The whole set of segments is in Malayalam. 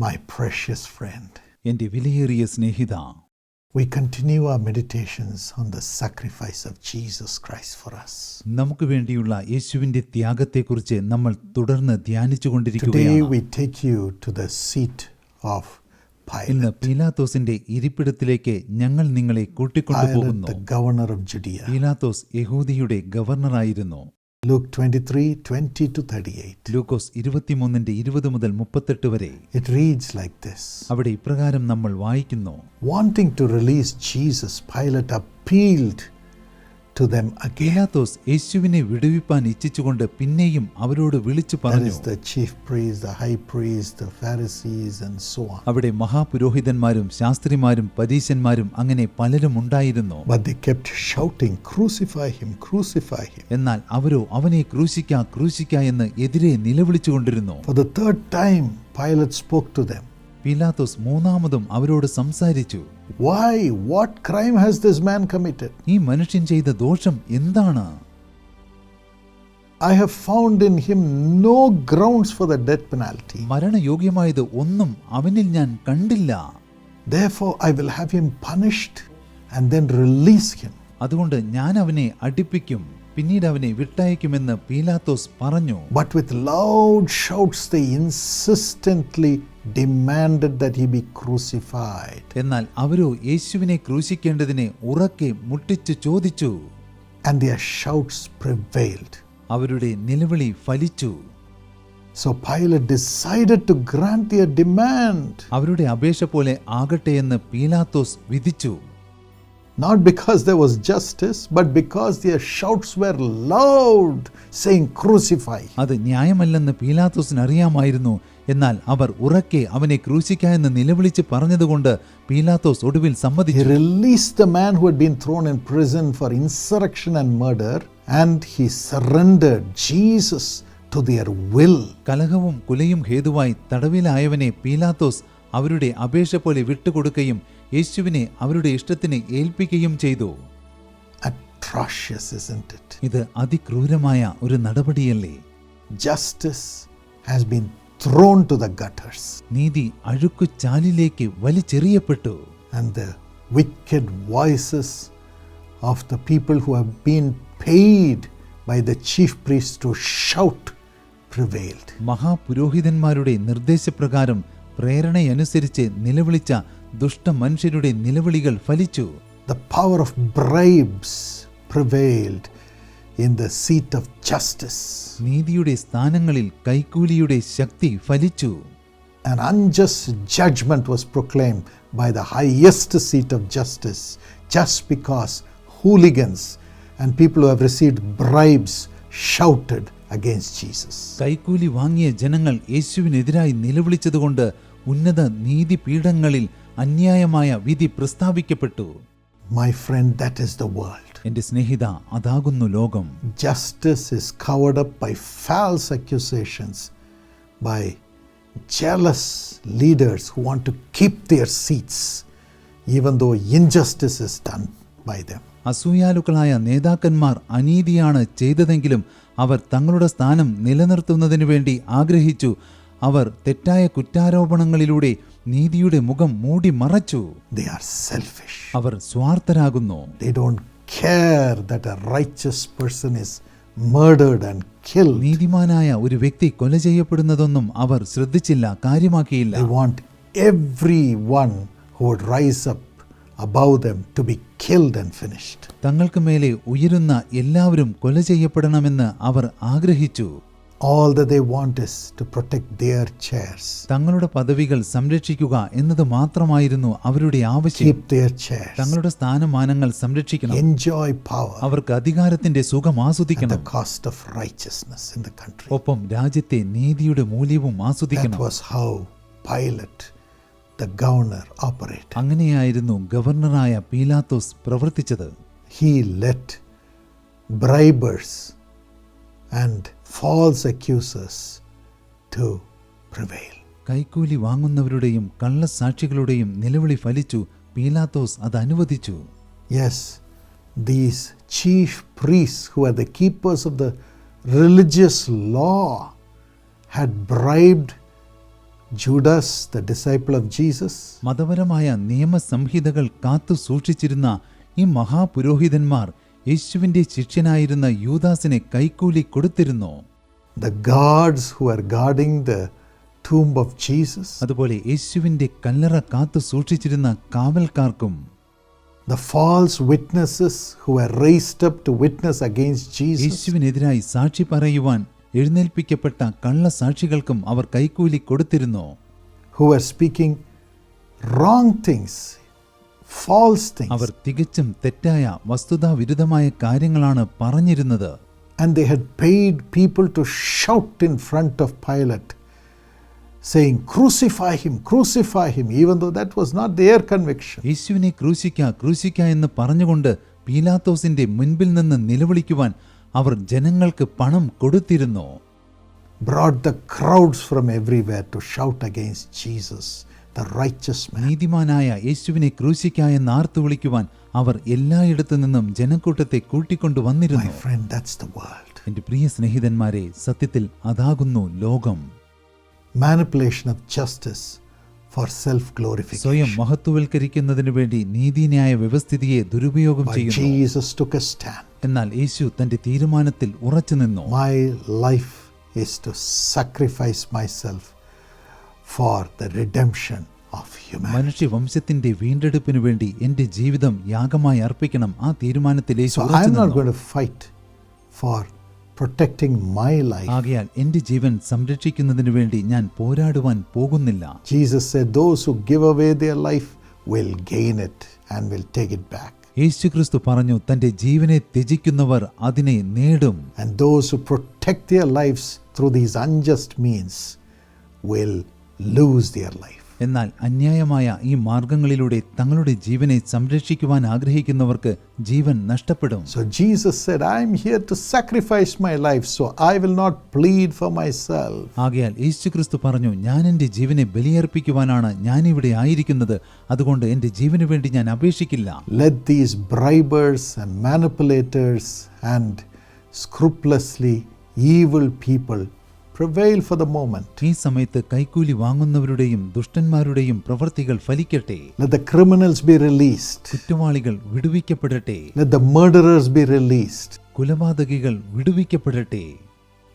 My precious friend, എൻ്റെ വിലയേറിയ സ്നേഹിത, we continue our meditations on the sacrifice of Jesus Christ for us. നമുക്ക് വേണ്ടിയുള്ള യേശുവിന്റെ ത്യാഗത്തെക്കുറിച്ച് നമ്മൾ തുടർന്ന് Today ധ്യാനിച്ചുകൊണ്ടിരിക്കുകയാണ്. we take you to the seat of ഇന്ന് Pilate. പീലാത്തോസിന്റെ ഇരിപ്പിടത്തിലേക്ക് ഞങ്ങൾ നിങ്ങളെ Pilate, കൂട്ടിക്കൊണ്ടുപോകുന്നു. the governor of Judea. പീലാത്തോസ് യഹൂദിയുടെ ഗവർണറായിരുന്നു. Luke 23:20-38. ലൂക്കോസ് 23:20 മുതൽ 38 വരെ. It reads like this. അവിടെ ഇപ്രകാരം നമ്മൾ വായിക്കുന്നു. Wanting to release Jesus, Pilate appealed to them again. പീലാത്തോസ് യേശുവിനെ വിടുവിപ്പാൻ ഇച്ഛിച്ചുകൊണ്ട് പിന്നെയും അവരോട് വിളിച്ചു That പറഞ്ഞു. is the chief priest, the high priest, the Pharisees and so on. അവിടെ മഹാപുരോഹിതന്മാരും ശാസ്ത്രിമാരും പരീശന്മാരും അങ്ങനെ പലരും ഉണ്ടായിരുന്നു. But they kept shouting, "Crucify him, crucify him." എന്നാൽ അവരോ അവനെ ക്രൂശിക്ക എന്ന് എതിരെ നിലവിളിച്ചുകൊണ്ടിരുന്നു. For the third time, Pilate spoke to them. പീലാത്തോസ് മൂന്നാമതും അവരോട് സംസാരിച്ചു. Why? What crime has this man committed? ഈ മനുഷ്യൻ ചെയ്ത ദോഷം എന്താണ്? I have found in him no grounds for the death penalty. മരണയോഗ്യമായത് ഒന്നും അവനിൽ ഞാൻ കണ്ടില്ല. Therefore, I will have him punished and then release him. അതുകൊണ്ട് ഞാൻ അവനെ അടിപ്പിക്കും, പിന്നീട് അവനെ വിട്ടയക്കുമെന്ന് പീലാത്തോസ് പറഞ്ഞു. But with loud shouts, they insistently demanded that he be crucified. എന്നാൽ അവരോ യേശുവിനെ ക്രൂശിക്കേണ്ടതിനെ ഉറക്കെ മുട്ടിച്ചു ചോദിച്ചു. And their shouts prevailed. അവരുടെ നിലവിളി ഫലിച്ചു. So Pilate decided to grant their demand. അവരുടെ അപേക്ഷ പോലെ ആകട്ടെ എന്ന് പീലാത്തോസ് വിധിച്ചു. Not because there was justice, but because their shouts were loud, saying, "Crucify." അത് ന്യായമല്ലെന്ന് പീലാത്തോസിന് അറിയാമായിരുന്നു. എന്നാൽ അവർ ഉറക്കെ അവനെ ക്രൂശിക്കാമെന്ന് നിലവിളിച്ച് പറഞ്ഞതുകൊണ്ട് പീലാത്തോസ് ഒടുവിൽ He സമ്മതിച്ചു. released the man who had been thrown in prison for insurrection and murder, and he surrendered Jesus to their will. കലഹവും കുലയും ഹേതുവായി തടവിലായവനെ പീലാത്തോസ് അവരുടെ അപേക്ഷ പോലെ വിട്ടുകൊടുക്കുകയും യേശുവിനെ അവരുടെ ഇഷ്ടത്തിന് ഏൽപ്പിക്കുകയും ചെയ്തു. Atrocious, isn't it? ഇത് അതിക്രൂരമായ ഒരു നടപടിയല്ലേ? Justice has been thrown to the gutters, നീതി അഴുക്കുചാലിലേക്ക് വലിച്ചെറിയപ്പെട്ടു. and the wicked voices of the people who have been paid by the chief priests to shout prevailed. മഹാപുരോഹിതന്മാരുടെ നിർദ്ദേശപ്രകാരം പ്രേരണയനുസരിച്ച് നിലവിളിച്ച ദുഷ്ടമനുഷ്യരുടെ നിലവിളികൾ ഫലിച്ചു. The power of bribes prevailed in the seat of justice. നീതിയുടെ സ്ഥാനങ്ങളിൽ കൈക്കൂലിയുടെ ശക്തി ഫലിച്ചു. An unjust judgment was proclaimed by the highest seat of justice just because hooligans and people who have received bribes shouted against Jesus. കൈക്കൂലി വാങ്ങിയ ജനങ്ങൾ യേശുവിനെതിരായി നിലവിളിച്ചതുകൊണ്ട് ഉന്നത നീതിപീഠങ്ങളിൽ അന്യായമായ വിധി പ്രസ്താവിക്കപ്പെട്ടു. My friend, that is the world. എന്റെ സ്നേഹിത, അതാകുന്നു ലോകം. Justice is covered up by false accusations, by jealous leaders who want to keep their seats, even though injustice is done by them. അസൂയാലുക്കളായ നേതാക്കന്മാർ അനീതിയാണ് ചെയ്തതെങ്കിലും അവർ തങ്ങളുടെ സ്ഥാനം നിലനിർത്തുന്നതിനു വേണ്ടി ആഗ്രഹിച്ചു. അവർ തെറ്റായ കുറ്റാരോപണങ്ങളിലൂടെ നീതിയുടെ മുഖം മൂടി മറച്ചു. They are selfish. Our സ്വാർത്ഥരാകുന്നു. They don't care that a righteous person is murdered and killed. നീതിമാനായ ഒരു വ്യക്തി കൊല ചെയ്യപ്പെടുന്നതൊന്നും അവർ ശ്രദ്ധിച്ചില്ല, കാര്യമാക്കിയില്ല. They want everyone who would rise up above them to be killed and finished. തങ്ങൾക്ക് മേലെ ഉയരുന്ന എല്ലാവരും കൊല ചെയ്യപ്പെടണമെന്ന് അവർ ആഗ്രഹിച്ചു. All that they want is to protect their chairs. തങ്ങളുടെ പദവികൾ സംരക്ഷിക്കുക എന്നത് മാത്രമായിരുന്നു അവരുടെ ആവശ്യം. Keep their chairs. തങ്ങളുടെ സ്ഥാനമാനങ്ങൾ സംരക്ഷിക്കണം. Enjoy power. അവർക്ക് അധികാരത്തിന്റെ സുഖം At ആസ്വദിക്കണം. the cost of righteousness in the country. ഒപ്പം രാജ്യത്തെ നീതിയുടെ മൂല്യവും That ആസ്വദിക്കണം. was how Pilate, the governor, operated. അങ്ങനെയായിരുന്നു ഗവർണറായ പീലാത്തോസ് പ്രവർത്തിച്ചത്. He let bribers and false accusers to prevail. കൈക്കൂലി വാങ്ങുന്നവരുടെയും കള്ളസാക്ഷികളുടെയും നിലവിളി ഫലിച്ചു. പീലാത്തോസ് അത് അനുവദിച്ചു. Yes, these chief priests who are the keepers of the religious law had bribed Judas, the disciple of Jesus, മതപരമായ നിയമസംഹിതകൾ കാത്തു സൂക്ഷിച്ചിരുന്ന ഈ മഹാപുരോഹിതന്മാർ യേശുവിന്റെ ശിഷ്യനായിരുന്ന യൂദാസിനെ കൈക്കൂലി കൊടുത്തിരുന്നു. the guards who were guarding the tomb of Jesus, അതുപോലെ യേശുവിന്റെ കല്ലറ കാത്തു സൂക്ഷിച്ചിരുന്ന കാവൽക്കാർക്കും, the false witnesses who were raised up to witness against Jesus, യേശുവിനെതിരായി സാക്ഷി പറയുവാൻ എഴുന്നേൽപ്പിക്കപ്പെട്ട കള്ളസാക്ഷികൾക്കും അവർ കൈക്കൂലി കൊടുത്തിരുന്നു. who were speaking wrong things, false things, അവർ തികച്ചും തെറ്റായ വസ്തുതാവിരുദ്ധമായ കാര്യങ്ങളാണ് പറഞ്ഞിരുന്നത്. and they had paid people to shout in front of Pilate, saying, crucify him, even though that was not their conviction. യേശുവിനെ ക്രൂശിക്ക എന്ന് പറഞ്ഞുകൊണ്ട് പീലാത്തോസിന്റെ മുൻപിൽ നിന്ന് നിലവിളിക്കുവാൻ അവർ ജനങ്ങൾക്ക് പണം കൊടുത്തിരുന്നു. brought the crowds from everywhere to shout against Jesus, the righteous man. നീതിമാനായ യേശുവിനെ ക്രൂശിക്ക എന്ന് ആർത്തു വിളിക്കുവാൻ അവർ എല്ലായിടത്തു നിന്നും ജനക്കൂട്ടത്തെ കൂട്ടിക്കൊണ്ടു വന്നിരുന്നു. My friend, that's the world. എന്റെ പ്രിയ സ്നേഹിതന്മാരെ, സത്യത്തിൽ അതാകുന്നു ലോകം. Manipulation of justice for self-glorification. സ്വയം മഹത്വവൽക്കരിക്കുന്നതിനു വേണ്ടി നീതിന്യായ വ്യവസ്ഥിതിയെ ദുരുപയോഗം But ചെയ്യുന്നു. Jesus took a stand. എന്നാൽ യേശു തന്റെ തീരുമാനത്തിൽ ഉറച്ചു നിന്നു. My life is to sacrifice myself for the redemption of humanity. മനുഷ്യവംശത്തിന്റെ വീണ്ടെടുപ്പിനു വേണ്ടി എന്റെ ജീവിതം യാഗമായി അർപ്പിക്കണം. ആ തീരുമാനത്തിൽ യേശു So ഉറച്ചു I'm not നിന്നു. going to fight for protecting my life. ആകയാൽ എന്റെ ജീവൻ സംരക്ഷിക്കുന്നതിനു വേണ്ടി ഞാൻ പോരാടുവാൻ പോകുന്നില്ല. Jesus said, those who give away their life will gain it and will take it back. യേശുക്രിസ്തു പറഞ്ഞു, തന്റെ ജീവനെ ത്യജിക്കുന്നവർ അതിനെ നേടും. And those who protect their lives through these unjust means will lose their life. എന്നാൽ അന്യായമായ ഈ മാർഗങ്ങളിലൂടെ തങ്ങളുടെ ജീവനെ സംരക്ഷിക്കുവാൻ ആഗ്രഹിക്കുന്നവർക്ക് ജീവൻ നഷ്ടപ്പെടും. So Jesus said, I am here to sacrifice my life, so I will not plead for myself. ആകയാൽ യേശുക്രിസ്തു പറഞ്ഞു, ഞാൻ എൻ്റെ ജീവനെ ബലിയർപ്പിക്കുവാനാണ് ഞാനിവിടെ ആയിരിക്കുന്നത്, അതുകൊണ്ട് എൻ്റെ ജീവന് വേണ്ടി ഞാൻ അപേക്ഷിക്കില്ല. Let these bribers and manipulators and scrupulously evil people prevail for the moment. ഈ സമയത്ത് കൈക്കൂലി വാങ്ങുന്നവരുടെയും ദുഷ്ടന്മാരുടെയും പ്രവൃത്തികൾ ഫലിക്കട്ടെ. Let the criminals be released. കുറ്റവാളികൾ വിടുവിക്കപ്പെടട്ടെ. Let the murderers be released. കൊലപാതകികൾ വിടുവിക്കപ്പെടട്ടെ.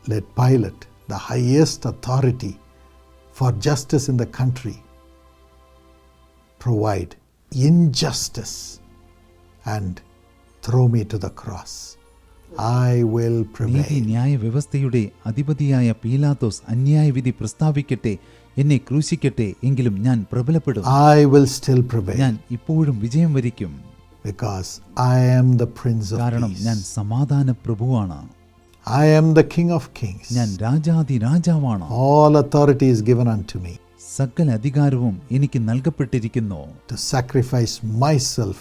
Let Pilate, the highest authority for justice in the country, provide injustice and throw me to the cross. I will prevail. നീതി ന്യായ വ്യവസ്ഥയുടെ അധിപതിയായ പീലാത്തോസ് അന്യായവിധി പ്രസ്താവിക്കട്ടെ, എന്നെ ക്രൂശിക്കട്ടെ, എങ്കിലും ഞാൻ പ്രബലപ്പെടും. I will still prevail. ഞാൻ ഇപ്പോഴും വിജയം വരിക്കും. Because I am the Prince of കാരണം Peace. ഞാൻ സമാധാന പ്രഭുവാണ്. I am the King of Kings. ഞാൻ രാജാതി രാജാവാണ്. All authority is given unto me സകല അധികാരവും എനിക്ക് നൽകപ്പെട്ടിരിക്കുന്നു. to sacrifice myself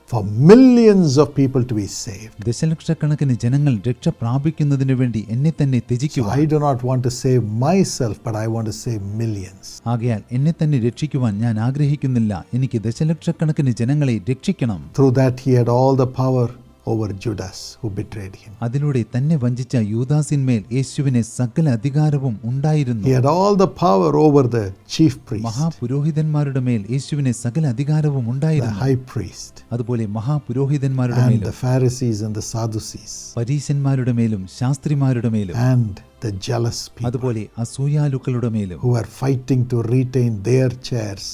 for millions of people to be saved. ദശലക്ഷക്കണക്കിന് ജനങ്ങൾ രക്ഷ പ്രാപിക്കുന്നതിനു വേണ്ടി എന്നെ തന്നെ So ത്യജിക്കുവാൻ, I do not want to save myself, but I want to save millions. ആകയാൽ എന്നെ തന്നെ രക്ഷിക്കുവാൻ ഞാൻ ആഗ്രഹിക്കുന്നില്ല, എനിക്ക് ദശലക്ഷക്കണക്കിന് ജനങ്ങളെ രക്ഷിക്കണം. Through that he had all the power over Judas who betrayed him. അതിലൂടെ തന്നെ വഞ്ചിച്ച യൂദാസിന്മേൽ യേശുവിന് സകല അധികാരവും ഉണ്ടായിരുന്നു. He had all the power over the chief priest, മഹാപുരോഹിതന്മാരുടെ മേൽ യേശുവിന് സകല അധികാരവും the ഉണ്ടായിരുന്നു. high priest, അതുപോലെ മഹാപുരോഹിതന്മാരുടെ and മേലും the Pharisees and the Sadducees, പരീശന്മാരുടെ മേലും ശാസ്ത്രിമാരുടെ മേലും and the jealous people അതുപോലെ അസൂയാലുക്കളുടെ മേലും who were fighting to retain their chairs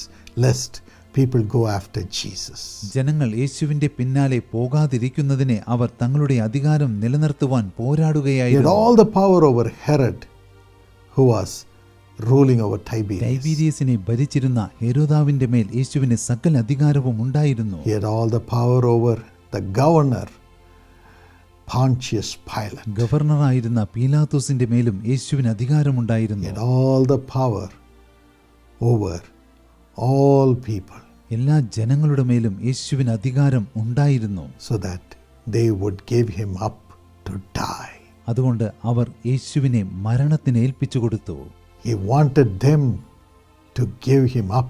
lest people go after Jesus. ജനങ്ങൾ യേശുവിന്റെ പിന്നാലെ പോകാതിരിക്കുന്നതിനെ അവർ തങ്ങളുടെ അധികാരം നിലനിർത്തുവാൻ He had പോരാടുകയായിരുന്നു. all the power over Herod, who was ruling over Tiberias. ടൈബീരിയസിനെ ഭരിച്ചിരുന്ന ഹെരോദാവിന്റെ മേൽ യേശുവിന് സകല അധികാരവും ഉണ്ടായിരുന്നു. He had all the power over the governor, Pontius Pilate. ഗവർണറായിരുന്ന പീലാത്തോസിന്റെ മേലും യേശുവിന് He അധികാരമുണ്ടായിരുന്നു. had all the power over all people, എല്ലാ ജനങ്ങളുടെ മേലും യേശുവിന് അധികാരം ഉണ്ടായിരുന്നു. so that they would give him up to die. അതുകൊണ്ട് അവർ യേശുവിനെ മരണത്തിന് ഏൽപ്പിച്ചു കൊടുത്തു. He wanted them to give him up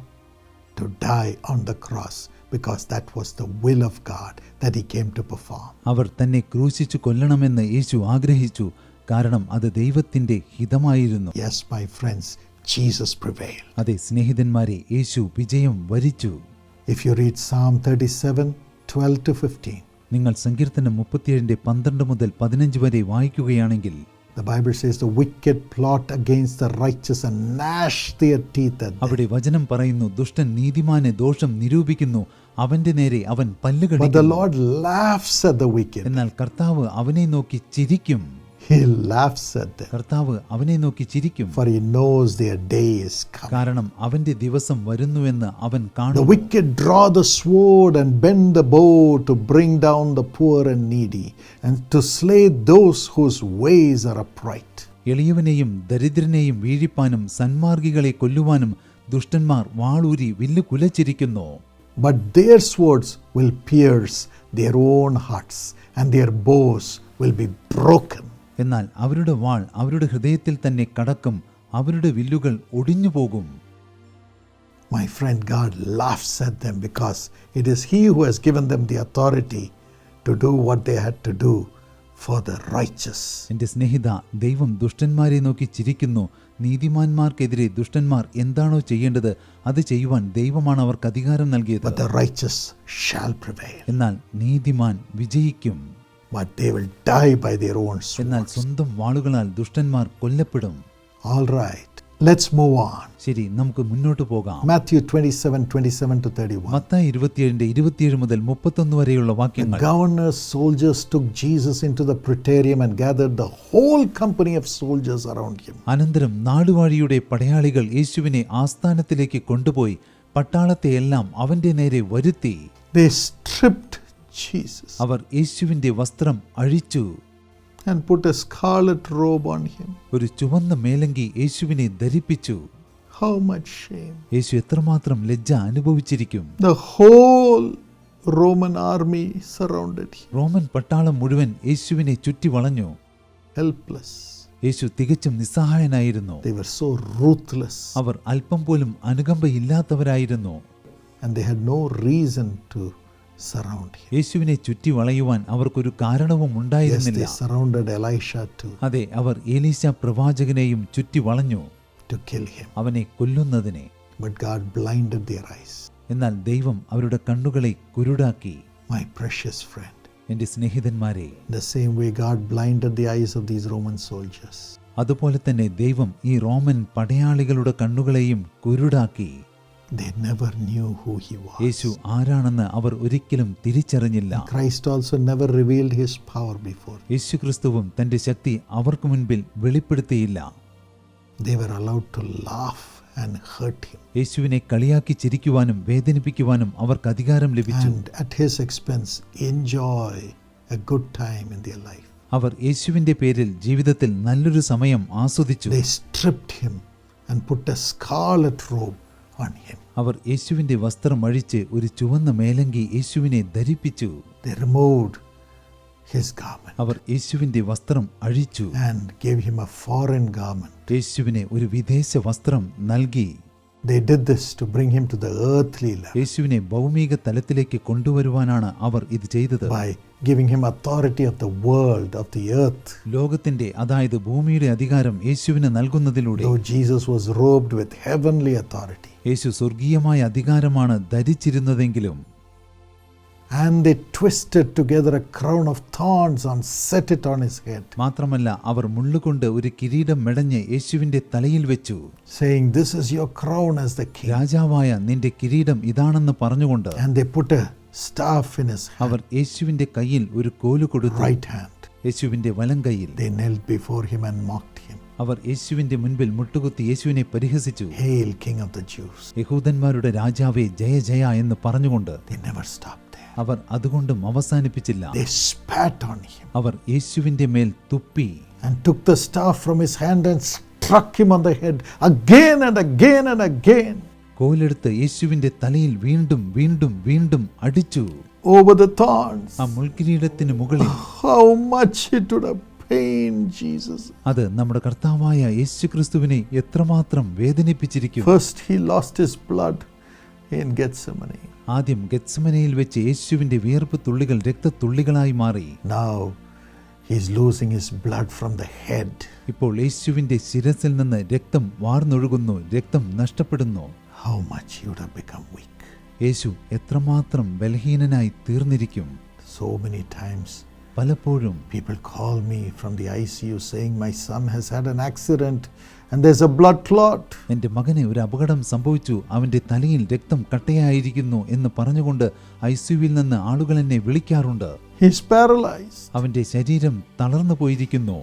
to die on the cross, because that was the will of God that he came to perform. അവർ തന്നെ ക്രൂശിച്ചു കൊല്ലണമെന്ന് യേശു ആഗ്രഹിച്ചു, കാരണം അത് ദൈവത്തിന്റെ ഹിതമായിരുന്നു. Yes, my friends, Jesus prevailed. അതെ സ്നേഹിതന്മാരെ, യേശു വിജയം വരിച്ചു. If you read Psalm 37:12-15, നിങ്ങൾ സങ്കീർത്തനം 37:12 മുതൽ 15 വരെ വായിക്കുകയാണെങ്കിൽ, the Bible says the wicked plot against the righteous and gnash their teeth at them. അവിടെ വചനം പറയുന്നു, ദുഷ്ടൻ നീതിമാനെ ദോഷം നിരൂപിക്കുന്നു, അവന്റെ നേരെ അവൻ But the പല്ലുകടിക്കുന്നു. Lord laughs at the wicked. എന്നാൽ കർത്താവ് അവനെ നോക്കി ചിരിക്കും. He laughs at them, കർത്താവ് അവനെ നോക്കി ചിരിക്കും. for he knows their day is coming. കാരണം അവന്റെ ദിവസം വരുന്നുവെന്ന് അവൻ The കാണും. wicked draw the sword and bend the bow to bring down the poor and needy, and to slay those whose ways are upright. എളിയവനെയും ദരിദ്രനെയും വീഴിപ്പാനും സന്മാർഗികളെ കൊല്ലുവാനും ദുഷ്ടന്മാർ വാളൂരി വില്ല് കുലച്ചിരിക്കുന്നു. But their swords will pierce their own hearts, and their bows will be broken. എന്നാൽ അവരുടെ വാൾ അവരുടെ ഹൃദയത്തിൽ തന്നെ കടക്കും, അവരുടെ വില്ലുകൾ ഒടിഞ്ഞുപോകും. My friend, God laughs at them because it is He who has given them the authority to do what they had to do for the righteous. എൻ്റെ സ്നേഹിത, ദൈവം ദുഷ്ടന്മാരെ നോക്കി ചിരിക്കുന്നു. നീതിമാന്മാർക്കെതിരെ ദുഷ്ടന്മാർ എന്താണോ ചെയ്യേണ്ടത് അത് ചെയ്യുവാൻ ദൈവമാണ് അവർക്ക് അധികാരം നൽകിയത്. But the righteous shall prevail. എന്നാൽ നീതിമാൻ വിജയിക്കും. But they will die by their own എന്നാൽ swords. സ്വന്തം വാളുകളാൽ ദുഷ്ടന്മാർ കൊല്ലപ്പെടും. All right, let's move on. ശരി, നമുക്ക് മുന്നോട്ട് പോകാം. Matthew 27:27-31. മത്തായി 27 മുതൽ 31 വരെയുള്ള The വാക്യങ്ങൾ. governor's soldiers took Jesus into the praetorium and gathered the whole company of soldiers around him. അനന്തരം നാടുവാഴിയുടെ പടയാളികൾ യേശുവിനെ ആസ്ഥാനത്തിലേക്ക് കൊണ്ടുപോയി പട്ടാളത്തെയെല്ലാം അവന്റെ നേരെ വരുത്തി. They stripped Jesus അവർ യേശുവിന്റെ വസ്ത്രം അഴിച്ചു, and put a scarlet robe on him. ഒരു ചുവന്ന മേലങ്കി യേശുവിനെ ധരിപ്പിച്ചു. How much shame! യേശു എത്രമാത്രം ലജ്ജ അനുഭവിച്ചിരിക്കും. The whole Roman army surrounded him, Roman പട്ടാളം മുഴുവൻ യേശുവിനെ ചുറ്റി വളഞ്ഞു. helpless. യേശു തികച്ചും നിസ്സഹായനായിരുന്നു. They were so ruthless, അവർ അല്പം പോലും അനുകമ്പയില്ലാത്തവരായിരുന്നു. and they had no reason to surround him. യേശുവിനെ ചുറ്റി വളയുവാൻ അവർക്കൊരു കാരണവും Yes, ഉണ്ടായിരുന്നില്ല. they surrounded Elisha too, അതെ, അവർ ഏലീശ പ്രവാചകനെയും ചുറ്റി വളഞ്ഞു, to kill him. അവനെ കൊല്ലുന്നതിനെ. But God blinded their eyes. എന്നാൽ ദൈവം അവരുടെ കണ്ണുകളെ കുരുടാക്കി. My precious friend, എൻ്റെ സ്നേഹിതന്മാരെ, the same way God blinded the eyes of these Roman soldiers, അതുപോലെ തന്നെ ദൈവം ഈ റോമൻ പടയാളികളുടെ കണ്ണുകളെയും കുരുടാക്കി. they never knew who he was. യേശു ആരാണെന്ന് അവർ ഒരിക്കലും തിരിച്ചറിഞ്ഞില്ല. Christ also never revealed his power before. യേശു ക്രിസ്തുവും തന്റെ ശക്തി അവർക്ക് മുൻപിൽ വെളിപ്പെടുത്തിയില്ല. They were allowed to laugh and hurt him, യേശുവിനെ കളിയാക്കി ചിരിക്കുവാനും വേദനിപ്പിക്കുവാനും അവർക്ക് അധികാരം ലഭിച്ചു. and at his expense enjoy a good time in their life. അവർ യേശുവിന്റെ പേരിൽ ജീവിതത്തിൽ നല്ലൊരു സമയം ആസ്വദിച്ചു. They stripped him and put a scarlet robe on him. അവർ യേശുവിന്റെ വസ്ത്രം അഴിച്ച് ഒരു ചുവന്ന മേലങ്കി യേശുവിനെ ധരിപ്പിച്ചു. They removed his garment അവർ യേശുവിന്റെ വസ്ത്രം അഴിച്ചു, and gave him a foreign garment. യേശുവിനെ ഒരു വിദേശ വസ്ത്രം നൽകി. They did this to bring him to the earthly level യേശുവിനെ ഭൗമിക തലത്തിലേക്ക് കൊണ്ടുവരുവാനാണ് അവർ ഇത് ചെയ്തത്. by giving him authority of the world, of the earth. ലോകത്തിന്റെ, അതായത് ഭൂമിയുടെ അധികാരം യേശുവിന് നൽകുന്നതിലൂടെ. Though Jesus was robed with heavenly authority, യേശു സ്വർഗീയമായ അധികാരമാണ് ധരിച്ചിരുന്നതെങ്കിലും. and they twisted together a crown of thorns and set it on his head, മാത്രമല്ല അവർ മുള്ളുകൊണ്ട് ഒരു കിരീടം മെടഞ്ഞ് യേശുവിന്റെ തലയിൽ വെച്ചു, saying, "This is your crown as the king." രാജാവായ നിന്റെ കിരീടം ഇതാണെന്ന് പറഞ്ഞുകൊണ്ട്. And they put a staff in his അവർ യേശുവിന്റെ കയ്യിൽ ഒരു കോല് കൊടുത്തു. right hand. യേശുവിന്റെ വലം കയ്യിൽ. They knelt before him and mocked him. അവർ യേശുവിന്റെ മുൻപിൽ മുട്ടുകുത്തി യേശുവിനെ പരിഹസിച്ചു. "Hail, King of the Jews." യഹൂദന്മാരുടെ രാജാവേ, ജയ ജയ എന്ന് പറഞ്ഞുകൊണ്ട്. They never stopped there. അവർ അതുകൊണ്ടും അവസാനിപ്പിച്ചില്ല. They spat on him അവർ യേശുവിന്റെ മേൽ തുപ്പി. and took the staff from his hand and struck him on the head again and again and again. കോലെടുത്ത് യേശുവിന്റെ തലയിൽ വീണ്ടും വീണ്ടും വീണ്ടും അടിച്ചു. Over the thorns. ആ മുൾക്കിരീടത്തിന് മുകളിൽ. How much it would have pained Jesus. അത് നമ്മുടെ കർത്താവായ യേശുക്രിസ്തുവിനെ എത്രമാത്രം വേദനിപ്പിച്ചിരിക്കും. First he lost his blood in Gethsemane. ആദ്യം ഗെത്സമനയിൽ വെച്ച് യേശുവിന്റെ വിയർപ്പ് തുള്ളികൾ രക്തത്തുള്ളികളായി മാറി. Now He is losing his blood from the head. ഇപ്പോൾ യേശുവിന്റെ ശിരസിൽ നിന്ന് രക്തം വാർന്നൊഴുകുന്നു, രക്തം നഷ്ടപ്പെടുന്നു. How much he would have become weak. യേശു എത്രമാത്രം ബലഹീനനായി തീർന്നിരിക്കും. So many times പലപ്പോഴും people call me from the ICU saying my son has had an accident and there's a blood clot. എൻ്റെ മകന് ഒരു അപകടം സംഭവിച്ചു, അവൻ്റെ തലയിൽ രക്തം കട്ടയായിരിക്കുന്നു എന്ന് പറഞ്ഞുകൊണ്ട് ICUവിൽ നിന്ന് ആളുകൾ എന്നെ വിളിക്കാറുണ്ട്. He's paralyzed. അവൻ്റെ ശരീരം തളർന്നു പോയിരിക്കുന്നു.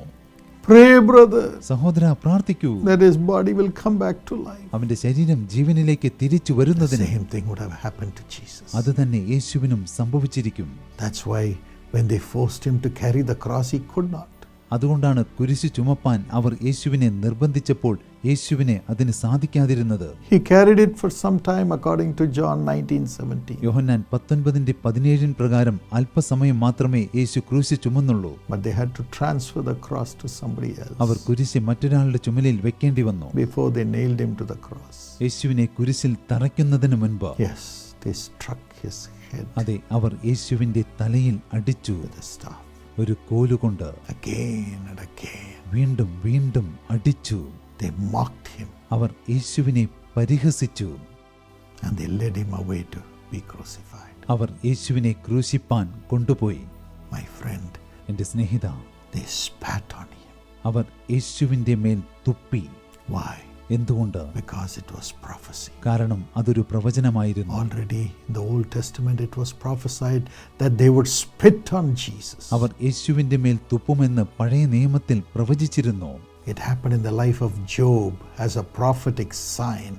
Pray, brother, സഹോദര, പ്രാർത്ഥിക്കൂ, that his body will come back to life. അവന്റെ ശരീരം ജീവനിലേക്ക് തിരിച്ചു വരുന്നതിന്. The same thing would have happened to Jesus. അത് തന്നെ യേശുവിനും സംഭവിച്ചിരിക്കും. That's why when they forced him to carry the cross, he could not. അതുകൊണ്ടാണ് കുരിശ് ചുമപ്പാൻ അവർ യേശുവിനെ നിർബന്ധിച്ചപ്പോൾ യേശുവിനെ അതിന് സാധിക്കാതിരുന്നത്. He carried it for some time according to John 19:17. യോഹന്നാൻ 19:17 പ്രകാരം അല്പസമയം മാത്രമേ യേശു ക്രൂശ് ചുമന്നുള്ളൂ. But they had to transfer the cross to somebody else. അവർ കുരിശ് മറ്റൊരാളുടെ ചുമലിൽ വെക്കേണ്ടി വന്നു. Before they nailed him to the cross. യേശുവിനെ കുരിശിൽ തറയ്ക്കുന്നതിന് മുൻപ്. Yes, they struck his head. അതെ, അവർ യേശുവിന്റെ തലയിൽ അടിച്ചു with a staff. ഒരു കോലുകൊണ്ട്. Again and again. വീണ്ടും വീണ്ടും അടിച്ചു. They mocked him. അവർ യേശുവിനെ പരിഹസിച്ചു. And they led him away to be crucified. അവർ യേശുവിനെ ക്രൂശിപ്പാൻ കൊണ്ടുപോയി. My friend, എൻ്റെ സ്നേഹിത, they spat on him. അവർ യേശുവിന്റെ മേൽ തുപ്പി. Why? എന്തുകൊണ്ട്? Because it was prophecy. കാരണം അതൊരു പ്രവചനമായിരുന്നു. Already in the Old Testament it was prophesied that they would spit on Jesus. അവർ യേശുവിന്റെ മേൽ തുപ്പുമെന്ന് പഴയ നിയമത്തിൽ പ്രവചിച്ചിരുന്നു. It happened in the life of Job as a prophetic sign,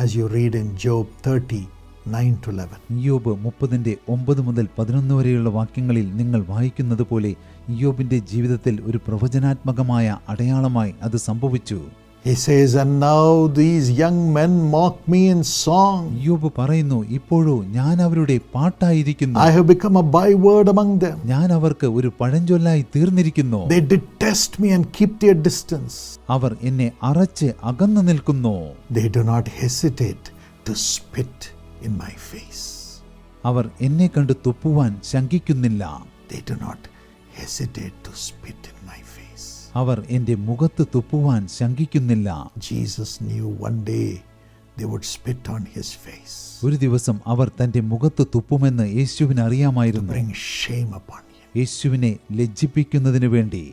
as you read in Job 30:9-11. ഇയ്യോബ് 30:9 മുതൽ 11 വരെയുള്ള വാക്യങ്ങളിൽ നിങ്ങൾ വായിക്കുന്നത് പോലെ ഇയ്യോബിന്റെ ജീവിതത്തിൽ ഒരു പ്രവചനാത്മകമായ അടയാളമായി അത് സംഭവിച്ചു. He says, and now these young men mock me in song. ഇയ്യോബ് പറയുന്നു, ഇപ്പോഴോ ഞാൻ അവരുടെ പാട്ടായിരിക്കുന്നു. I have become a byword among them. ഞാൻ അവർക്ക് ഒരു പഴഞ്ചൊല്ലായി തീർന്നിരിക്കുന്നു. They detest me and keep their distance. അവർ എന്നെ അറച്ച് അകന്നു നിൽക്കുന്നു. They do not hesitate to spit in my face. അവർ എന്നെ കണ്ട് തുപ്പുവാൻ ശങ്കിക്കുന്നില്ല. They do not hesitate to spit in my face. അവർ എൻ്റെ മുഖത്ത് തുപ്പുവാൻ ശങ്കിക്കുന്നില്ല. Jesus knew one day they would spit on his face. ഒരു ദിവസം അവർ തന്റെ മുഖത്ത് തുപ്പുമെന്ന് യേശുവിന് അറിയാമായിരുന്നു. Bring shame upon him. യേശുവിനെ ലജ്ജിപ്പിക്കുന്നതിനു വേണ്ടി.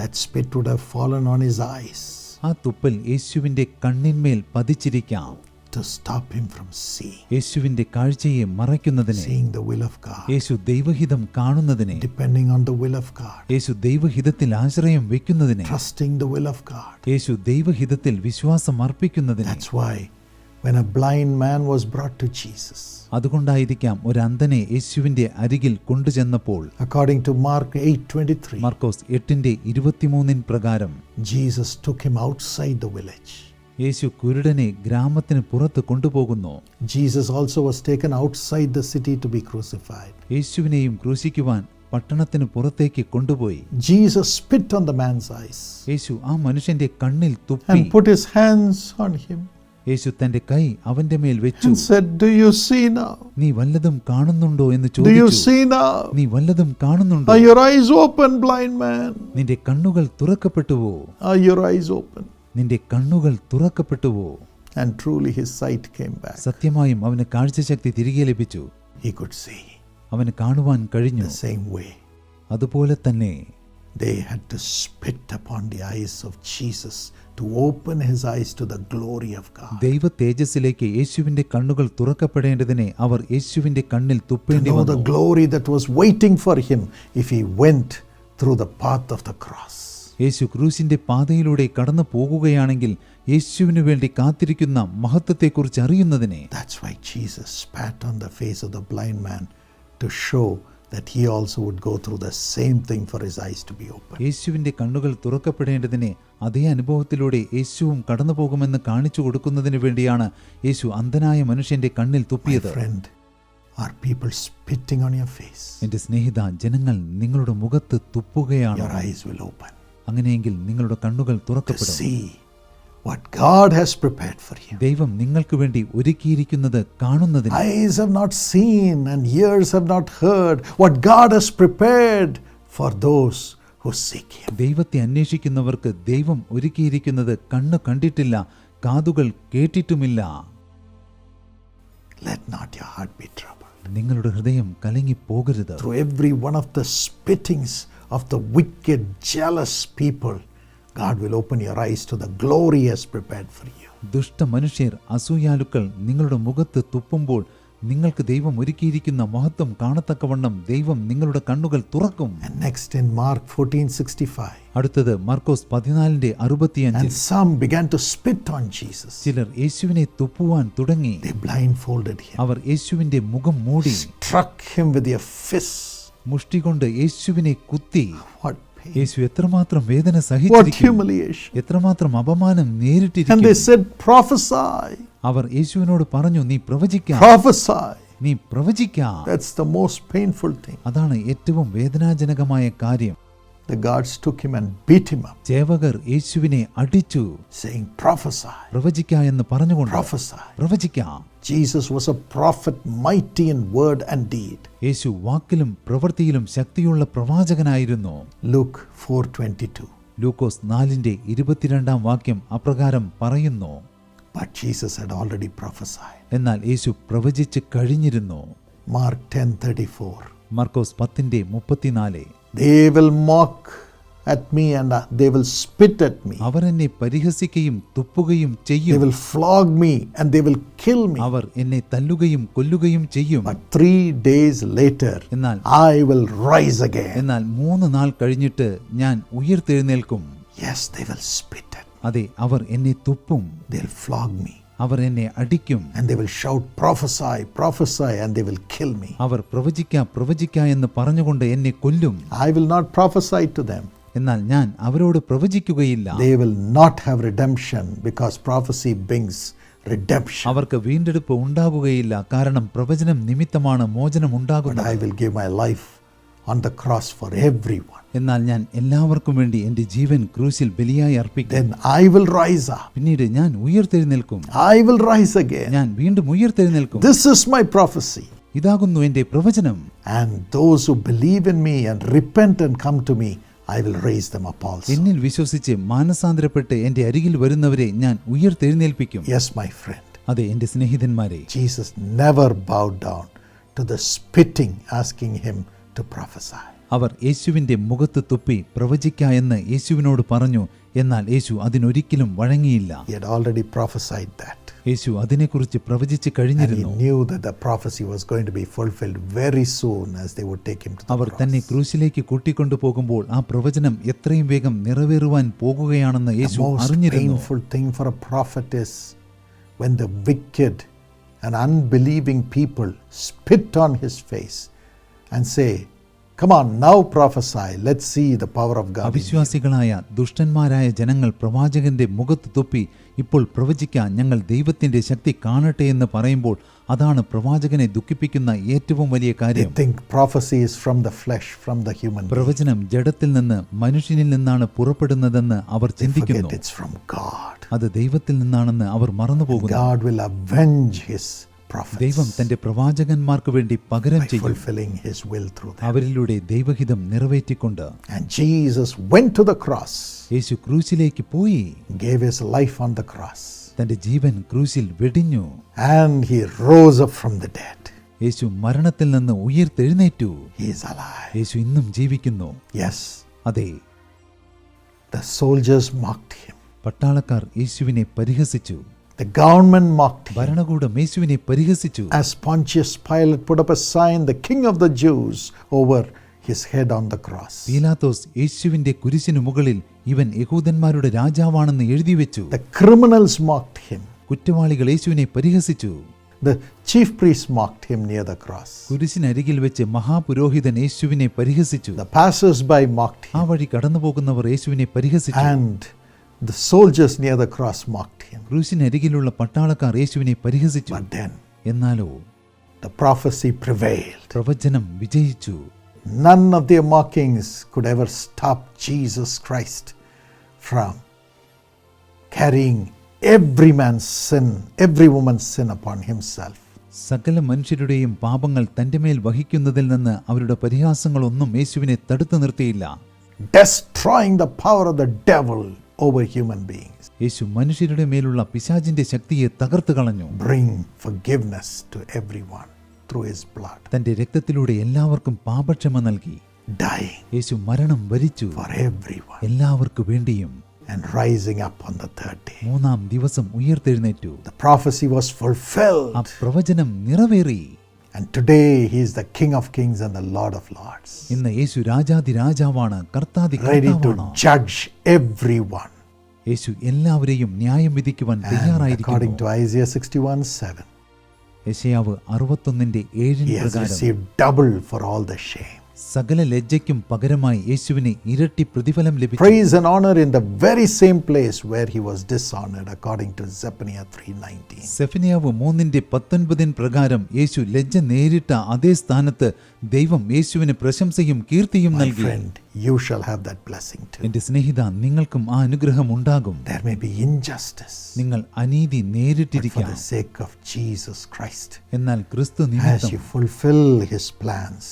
That spit would have fallen on his eyes. ആ തുപ്പൽ യേശുവിന്റെ കണ്ണിന്മേൽ പതിച്ചിരിക്കാം. To stop him from seeing. യേശുവിന്റെ കാഴ്ചയെ മറയ്ക്കുന്നതിന്. Seeing the will of God. യേശു ദൈവഹിതം കാണുന്നതിന്. Depending on the will of God. യേശു ദൈവഹിതത്തിൽ ആശ്രയം വെക്കുന്നതിന്. Trusting the will of God. യേശു ദൈവഹിതത്തിൽ വിശ്വാസം അർപ്പിക്കുന്നതിന്. That's why when a blind man was brought to Jesus. അതുകൊണ്ടായിരിക്കാം ഒരു അന്ധനെ യേശുവിന്റെ അരികിൽ കൊണ്ടുചെന്നപ്പോൾ. According to Mark 8:23. മാർക്കോസ് 8:23 പ്രകാരം Jesus took him outside the village. യേശു കുരുടനെ ഗ്രാമത്തിന് പുറത്ത് കൊണ്ടുപോകുന്നു. Jesus also was taken outside the city to be crucified. യേശുവിനെയും ക്രൂശിക്കുവാൻ പട്ടണത്തിന് പുറത്തേക്ക് കൊണ്ടുപോയി. Jesus spit on the man's eyes. യേശു ആ മനുഷ്യന്റെ കണ്ണിൽ തുപ്പി. And put his hands on him. യേശു തന്റെ കൈ അവന്റെ മേൽ വെച്ചു. And said, do you see now? നീ വല്ലതും കാണുന്നുണ്ടോ എന്ന് Do you ചോദിച്ചു. see now? നീ വല്ലതും കാണുന്നുണ്ടോ? Are your eyes open, blind man? നിന്റെ കണ്ണുകൾ തുറക്കപ്പെട്ടുവോ? Are your eyes open? നിന്റെ കണ്ണുകൾ തുറക്കപ്പെട്ടുവോ? And truly his sight came back. സത്യമായും അവന് കാഴ്ചശക്തി തിരികെ ലഭിച്ചു. He could see. അവന് കാണുവാൻ കഴിഞ്ഞു. The same way. അതുപോലെ തന്നെ They had to spit upon the eyes of Jesus to open his eyes to the glory of God. ദൈവ തേജസ്സിലേക്ക് യേശുവിന്റെ കണ്ണുകൾ തുറക്കപ്പെടേണ്ടതിനെ അവർ യേശുവിന്റെ കണ്ണിൽ തുപ്പേണ്ടി To know വന്നു. the glory that was waiting for him if he went through the path of the cross. യേശു ക്രൂശിന്റെ പാതയിലൂടെ കടന്നു പോകുകയാണെങ്കിൽ യേശുവിനു വേണ്ടി കാത്തിരിക്കുന്ന മഹത്വത്തെക്കുറിച്ച് അറിയുന്നതിനെ. That's why Jesus spat on the face of the blind man to show that he also would go through the same thing for his eyes to be open. യേശുവിന്റെ കണ്ണുകൾ തുറക്കപ്പെടേണ്ടതിനെ അതേ അനുഭവത്തിലൂടെ യേശുവും കടന്നു പോകുമെന്ന് കാണിച്ചു കൊടുക്കുന്നതിന് വേണ്ടിയാണ് യേശു അന്ധനായ മനുഷ്യന്റെ കണ്ണിൽ തുപ്പിയത്. My friend, are people spitting on your face? എന്റെ സ്നേഹിത, ജനങ്ങൾ നിങ്ങളുടെ മുഖത്ത് തുപ്പുകയാണ്. Your eyes will open. അങ്ങനെയെങ്കിൽ നിങ്ങളുടെ കണ്ണുകൾ To തുറക്കപ്പെടും. see what God has prepared for you. ദൈവം നിങ്ങൾക്ക് വേണ്ടി ഒരുക്കിയിരിക്കുന്നത് കാണുന്നതിന്. Eyes have not seen and ears have not heard what God has prepared for those who seek him. ദൈവത്തെ അന്വേഷിക്കുന്നവർക്ക് ദൈവം ഒരുക്കിയിരിക്കുന്നത് കണ്ണ് കണ്ടിട്ടില്ല, കാതുകൾ കേട്ടിട്ടുമില്ല. Let not your heart be troubled. നിങ്ങളുടെ ഹൃദയം കലങ്ങിപ്പോകരുത്. Through every one of the spittings of the wicked, jealous people, God will open your eyes to the glory He has prepared for you. ദുഷ്ട മനുഷ്യർ, അസൂയാലുക്കൾ നിങ്ങളുടെ മുഖത്ത് തുപ്പുമ്പോൾ നിങ്ങൾക്ക് ദൈവം ഒരുക്കിയിരിക്കുന്ന മഹത്വം കാണത്തക്കവണ്ണം ദൈവം നിങ്ങളുടെ കണ്ണുകൾ തുറക്കും. And next in Mark 14:65. അടുത്തത് മർക്കോസ് 14:65. And some began to spit on Jesus. ചിലർ യേശുവിനെ തുപ്പുവാൻ തുടങ്ങി. They blindfolded him. അവർ യേശുവിന്റെ മുഖം മൂടി. Struck him with their fists. മുഷ്ടി കൊണ്ട് യേശുവിനെ കുത്തി. What pain. യേശു എത്രമാത്രം വേദന What സഹിച്ചിരിക്കും, humiliation. എത്രമാത്രം അപമാനം And നേരിട്ടിരിക്കും. they said, prophesy. അവർ യേശുവിനോട് പറഞ്ഞു, നീ പ്രവചിക്കാം, Prophesy. നീ പ്രവചിക്കാം. That's the most painful thing. അതാണ് ഏറ്റവും വേദനാജനകമായ കാര്യം. The guards took him and beat him up, ചേവകർ യേശുവിനെ അടിച്ചു, saying, prophesy. പ്രവചിക്ക എന്ന് പറഞ്ഞുകൊണ്ട് Prophesy. പ്രവചിക്കാം. Jesus was a prophet, mighty in word and deed. യേശു വാക്കിലും പ്രവൃത്തിയിലും ശക്തിയുള്ള പ്രവാചകനായിരുന്നു. Luke 4:22. ലൂക്കോസ് 4:22 അപ്രകാരം പറയുന്നു. But Jesus had already prophesied. എന്നാൽ യേശു പ്രവചിച്ച് കഴിഞ്ഞിരുന്നു. Mark 10:34. Markose 10:34. They will mock at me and they will spit at me. അവർ എന്നെ പരിഹസിക്കുകയും തുപ്പുകയും They ചെയ്യും. will flog me and they will kill me. അവർ എന്നെ തല്ലുകയും കൊല്ലുകയും ചെയ്യും. But 3 days later, എന്നാൽ I will rise again. 3 നാൾ കഴിഞ്ഞിട്ട് ഞാൻ ഉയിർത്തെഴുന്നേൽക്കും. Yes, they will spit at me. അതെ, അവർ എന്നെ തുപ്പും, They'll flog me. അവർ എന്നെ അടിക്കും. And they will shout, prophesy, prophesy, and they will kill me. അവർ പ്രവചിക്ക എന്ന് പറഞ്ഞുകൊണ്ട് എന്നെ കൊല്ലും. I will not prophesy to them. എന്നാൽ ഞാൻ അവരോട് പ്രവചിക്കുകയില്ല. They will not have redemption because prophecy brings redemption. അവർക്ക് വീണ്ടെടുപ്പ് ഉണ്ടാകുകയില്ല, കാരണം പ്രവചനം നിമിത്തമാണ് മോചനം But ഉണ്ടാകുന്നത്. I will give my life on the cross for everyone. എന്നാൽ ഞാൻ എല്ലാവർക്കും വേണ്ടി എൻ്റെ ജീവൻ ക്രൂശിൽ ബലിയായി അർപ്പിക്കും. Then I will rise up. പിന്നീട് ഞാൻ ഉയർത്തെഴുന്നേൽക്കും. I will rise again. ഞാൻ വീണ്ടും ഉയർത്തെഴുന്നേൽക്കും. This is my prophecy. ഇതാകുന്നു എൻ്റെ പ്രവചനം. And those who believe in me and repent and come to me, I will raise them up also. എന്നിൽ വിശ്വസിച്ച് മാനസാന്തരപ്പെട്ട് എൻ്റെ അരികിൽ വരുന്നവരെ ഞാൻ ഉയർത്തെഴുന്നേൽപ്പിക്കും. Yes, my friend. അതെ എൻ്റെ സ്നേഹിതന്മാരെ, Jesus never bowed down to the spitting asking him to prophesy. അവർ യേശുവിൻ്റെ മുഖത്ത് തുപ്പി പ്രവചിക്ക എന്ന് യേശുവിനോട് പറഞ്ഞു. എന്നാൽ യേശു അതിനൊരിക്കലും വഴങ്ങിയില്ല. He had already prophesied that. യേശു അതിനെക്കുറിച്ച് പ്രവചിച്ച് And he കഴിഞ്ഞിരുന്നു. knew that the prophecy was going to be fulfilled very soon as they would take him to the അവർ തന്നെ cross. ക്രൂശിലേക്ക് കൂട്ടിക്കൊണ്ടു പോകുമ്പോൾ ആ പ്രവചനം എത്രയും വേഗം നിറവേറുവാൻ പോകുകയാണെന്ന് The യേശു most അറിഞ്ഞിരുന്നു. painful thing for a prophet is when the wicked and unbelieving people spit on his face and say, come on, now prophesy, let's see the power of God in you. അവിശ്വാസികളായ ദുഷ്ടന്മാരായ ജനങ്ങൾ പ്രവാചകന്റെ മുഖത്ത് തുപ്പി, ഇപ്പോൾ പ്രവചിക്കാൻ ഞങ്ങൾ ദൈവത്തിന്റെ ശക്തി കാണട്ടെ എന്ന് പറയുമ്പോൾ അതാണ് പ്രവാചകനെ ദുഃഖിപ്പിക്കുന്ന ഏറ്റവും വലിയ They കാര്യം. think prophecy is from the flesh, from the human being. പ്രവചനം ജഡത്തിൽ നിന്ന് മനുഷ്യനിൽ നിന്നാണ് പുറപ്പെടുന്നതെന്ന് അവർ They ചിന്തിക്കുന്നു. forget it's from God. അത് ദൈവത്തിൽ നിന്നാണെന്ന് അവർ മറന്നുപോകുന്നു. God will avenge his ദൈവം prophets തന്റെ പ്രവാചകന്മാർക്ക് വേണ്ടി പകരം by ചെയ്യും, fulfilling his will through them. അവരിലൂടെ ദൈവഹിതം നിറവേറ്റിക്കൊണ്ട്. And Jesus went to the cross, യേശു ക്രൂശിലേക്ക് പോയി, gave his life on the cross, തന്റെ ജീവൻ ക്രൂശിൽ വെടിഞ്ഞു. and he rose up from the dead. യേശു മരണത്തിൽ നിന്ന് ഉയിർത്തെഴുന്നേറ്റു. He is alive. യേശു ഇന്നും ജീവിക്കുന്നു. Yes, അതെ, the soldiers mocked him. പട്ടാളക്കാർ യേശുവിനെ പരിഹസിച്ചു. The government mocked him. ഭരണകൂടം യേശുവിനെ പരിഹസിച്ചു. As Pontius Pilate put up a sign, the King of the Jews, over his head on the cross. പീലാത്തോസ് യേശുവിന്റെ കുരിശിനു മുകളിൽ ഇവൻ യഹൂദന്മാരുടെ രാജാവാണെന്ന് എഴുതി വെച്ചു. The criminals mocked him. കുറ്റവാളികൾ യേശുവിനെ പരിഹസിച്ചു. The chief priest mocked him near the cross. കുരിശിനരികിൽ വെച്ച് മഹാപുരോഹിതൻ യേശുവിനെ പരിഹസിച്ചു. The passers-by mocked ആ him. വഴി കടന്നുപോകുന്നവർ യേശുവിനെ പരിഹസിച്ചു. And the soldiers near the cross mocked him. ക്രൂശിനരികിലുള്ള പട്ടാളക്കാർ യേശുവിനെ പരിഹസിച്ചു. But then എന്നാലോ the prophecy prevailed. പ്രവചനം വിജയിച്ചു. None of their mockings could ever stop Jesus Christ from carrying every man's sin, every woman's sin upon himself. സകല മനുഷ്യരുടെയും പാപങ്ങൾ തന്റെ മേൽ വഹിക്കുന്നതിൽ നിന്ന് അവരുടെ പരിഹാസങ്ങളൊന്നും യേശുവിനെ തടുത്തു നിർത്തിയില്ല. destroying the power of the devil over human beings. യേശു മനുഷ്യരുടെ മേലുള്ള പിശാചിന്റെ ശക്തിയെ തകർത്തു കളഞ്ഞു. Bring forgiveness to everyone through his blood. തന്റെ രക്തത്തിലൂടെ എല്ലാവർക്കും പാപക്ഷമ നൽകി. Dying യേശു മരണം വരിച്ചു for everyone. എല്ലാവർക്കും വേണ്ടിയും. And rising up on the third day. മൂന്നാം ദിവസം ഉയർത്തെഴുന്നേറ്റു. The prophecy was fulfilled. ആ പ്രവചനം നിറവേറി. And today he is the King of Kings and the Lord of Lords. ഇന്ന് യേശു രാജാതി രാജാവാണ്, കർത്താതി Ready to കർത്താവാണ്. judge everyone. യേശു എല്ലാവരെയും ന്യായം വിധിക്കുവാൻ And according തയ്യാറായിരിക്കുന്നു. to Isaiah 61:7, യെശയ്യാവ് 61:7 he has പ്രകാരം received double for all the shame. സകല ലജ്ജയ്ക്കും പകരമായി യേശുവിന് ഇരട്ടി പ്രതിഫലം ലഭിച്ചു. Praise and honor in the very same place where he was dishonored, according to Zephaniah 3:19. സെഫനിയാവ് 3:19 പ്രകാരം യേശു ലജ്ജ നേരിട്ട അതേ സ്ഥാനത്ത് ദൈവം യേശുവിന് പ്രശംസയും കീർത്തിയും My നൽകി. friend, you shall have that blessing too. എന്റെ സ്നേഹിത, നിങ്ങൾക്കും ആ അനുഗ്രഹം ഉണ്ടാകും. There may be injustice, നിങ്ങൾ അനീതി but for നേരിട്ടിരിക്കാം. the sake of Jesus Christ, എന്നാൽ ക്രിസ്തു as നിമിത്തം you fulfill his plans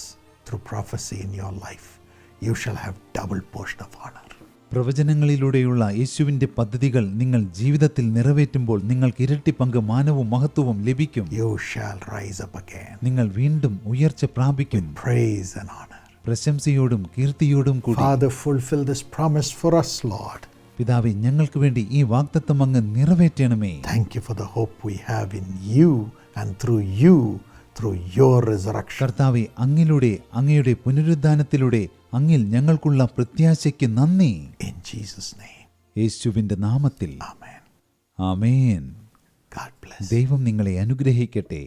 through prophecy in your life, you shall have double portion of honor. പ്രവചനങ്ങളിലൂടെയുള്ള യേശുവിന്റെ പദ്ധതികൾ നിങ്ങൾ ജീവിതത്തിൽ നിറവേറ്റുമ്പോൾ നിങ്ങൾക്ക് ഇരട്ടി പങ്ക് മാനവും മഹത്വവും ലഭിക്കും. You shall rise up again, നിങ്ങൾ വീണ്ടും ഉയർച്ച പ്രാപിക്കും. praise and honor. പ്രശംസയോടും കീർത്തിയോടും കൂടി. Father, fulfill this promise for us, Lord. പിതാവേ, ഞങ്ങൾക്ക് വേണ്ടി ഈ വാഗ്ദത്തം അങ്ങ് നിറവേറ്റണമേ. Thank you for the hope we have in you and through you, through your resurrection. കർത്താവേ, അങ്ങിലൂടെ, അങ്ങയുടെ പുനരുദ്ധാനത്തിലൂടെ അങ്ങിൽ ഞങ്ങൾക്കുള്ള പ്രത്യാശയ്ക്ക് നന്ദി. In Jesus' name. യേശുവിന്റെ നാമത്തിൽ Amen. ആമേൻ. God bless. ദൈവം നിങ്ങളെ അനുഗ്രഹിക്കട്ടെ.